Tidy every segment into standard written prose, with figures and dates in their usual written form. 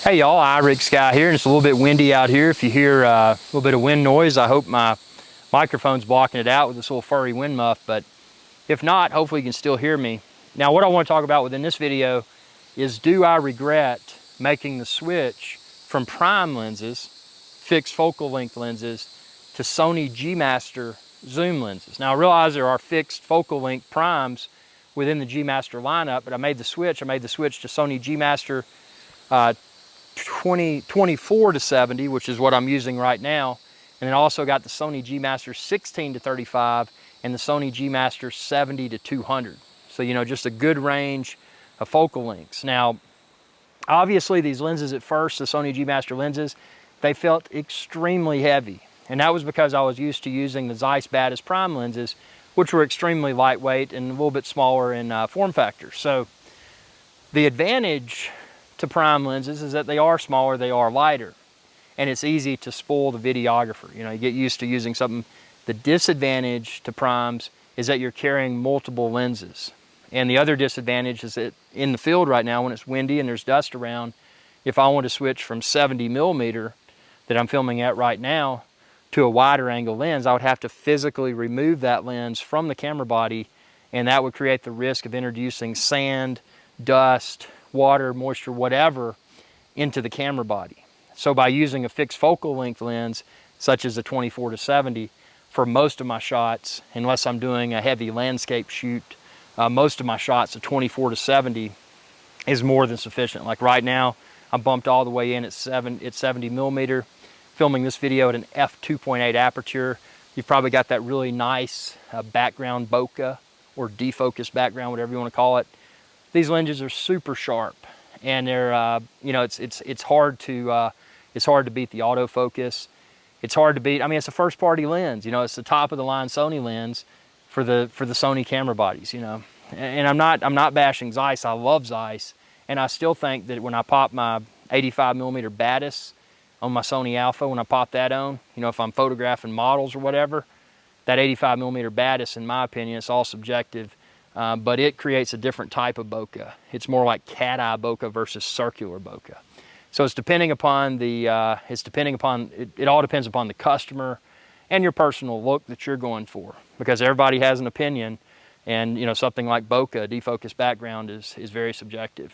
Hey y'all, iRig Guy here, and it's a little bit windy out here. If you hear a little bit of wind noise, I hope my microphone's blocking it out with this little furry wind muff, but if not, hopefully you can still hear me. Now what I want to talk about within this video is, do I regret making the switch from prime lenses, fixed focal length lenses, to Sony G Master zoom lenses? Now I realize there are fixed focal length primes within the G Master lineup, but I made the switch to Sony G Master 24 to 70, which is what I'm using right now, and then also got the Sony G Master 16 to 35 and the Sony G Master 70 to 200. So, you know, just a good range of focal lengths. Now, obviously these lenses at first, the Sony G Master lenses, they felt extremely heavy, and that was because I was used to using the Zeiss Batis Prime lenses, which were extremely lightweight and a little bit smaller in form factor. So the advantage to prime lenses is that they are smaller, they are lighter, and it's easy to spoil the videographer. You know, you get used to using something. The disadvantage to primes is that you're carrying multiple lenses. And the other disadvantage is that in the field right now, when it's windy and there's dust around, if I want to switch from 70 millimeter that I'm filming at right now to a wider angle lens, I would have to physically remove that lens from the camera body, and that would create the risk of introducing sand, dust, water, moisture, whatever, into the camera body. So by using a fixed focal length lens, such as the 24 to 70, for most of my shots, unless I'm doing a heavy landscape shoot, most of my shots, a 24 to 70 is more than sufficient. Like right now, I'm bumped all the way in at 70 millimeter, filming this video at an f2.8 aperture. You've probably got that really nice background bokeh or defocus background, whatever you want to call it. These lenses are super sharp, and they're you know, it's hard to beat the autofocus. It's hard to beat. I mean, it's a first party lens. You know, it's the top of the line Sony lens for the Sony camera bodies. You know, and I'm not bashing Zeiss. I love Zeiss, and I still think that when I pop my 85 millimeter Batis on my Sony Alpha, when I pop that on, you know, if I'm photographing models or whatever, that 85 millimeter Batis, in my opinion, it's all subjective. But it creates a different type of bokeh. It's more like cat eye bokeh versus circular bokeh. So it's depending upon the, it all depends upon the customer and your personal look that you're going for, because everybody has an opinion, and you know, something like bokeh, defocus background, is very subjective.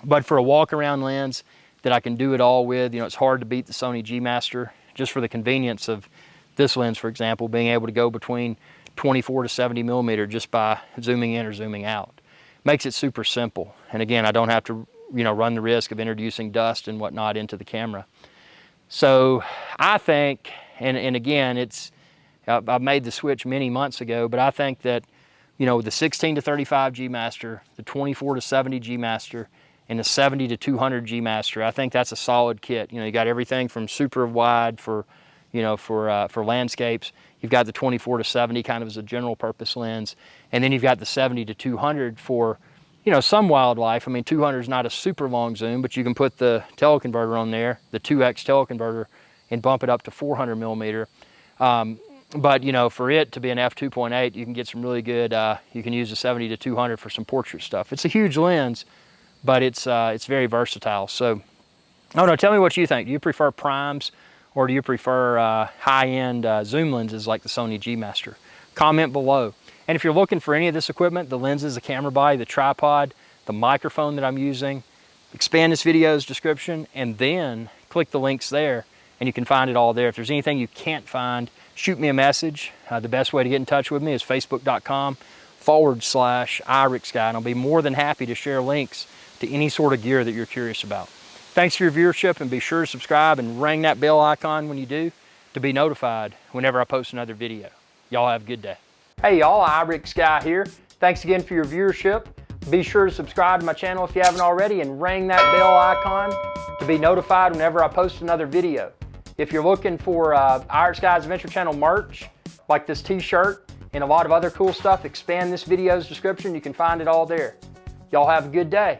But for a walk around lens that I can do it all with, you know, it's hard to beat the Sony G Master, just for the convenience of this lens, for example, being able to go between 24 to 70 millimeter just by zooming in or zooming out. Makes it super simple. And again, I don't have to, you know, run the risk of introducing dust and whatnot into the camera. So I think, and again, I made the switch many months ago, but I think that, you know, the 16 to 35 G Master, the 24 to 70 G Master, and the 70 to 200 G Master, I think that's a solid kit. You know, you got everything from super wide for, you know, for landscapes. You've got the 24 to 70 kind of as a general purpose lens, and then you've got the 70 to 200 for, you know, some wildlife. I mean, 200 is not a super long zoom, but you can put the teleconverter on there, the 2x teleconverter, and bump it up to 400 millimeter. But you know, for it to be an f2.8, you can get some really good, you can use the 70 to 200 for some portrait stuff. It's a huge lens, but it's very versatile. So, I don't know, tell me what you think. Do you prefer primes, or do you prefer high-end zoom lenses like the Sony G Master? Comment below. And if you're looking for any of this equipment, the lenses, the camera body, the tripod, the microphone that I'm using, expand this video's description and then click the links there, and you can find it all there. If there's anything you can't find, shoot me a message. The best way to get in touch with me is facebook.com/iRig Guy, and I'll be more than happy to share links to any sort of gear that you're curious about. Thanks for your viewership, and be sure to subscribe and ring that bell icon when you do to be notified whenever I post another video. Y'all have a good day. Hey y'all, iRig Guy here. Thanks again for your viewership. Be sure to subscribe to my channel if you haven't already, and ring that bell icon to be notified whenever I post another video. If you're looking for iRig Guy's Adventure Channel merch, like this t-shirt and a lot of other cool stuff, expand this video's description. You can find it all there. Y'all have a good day.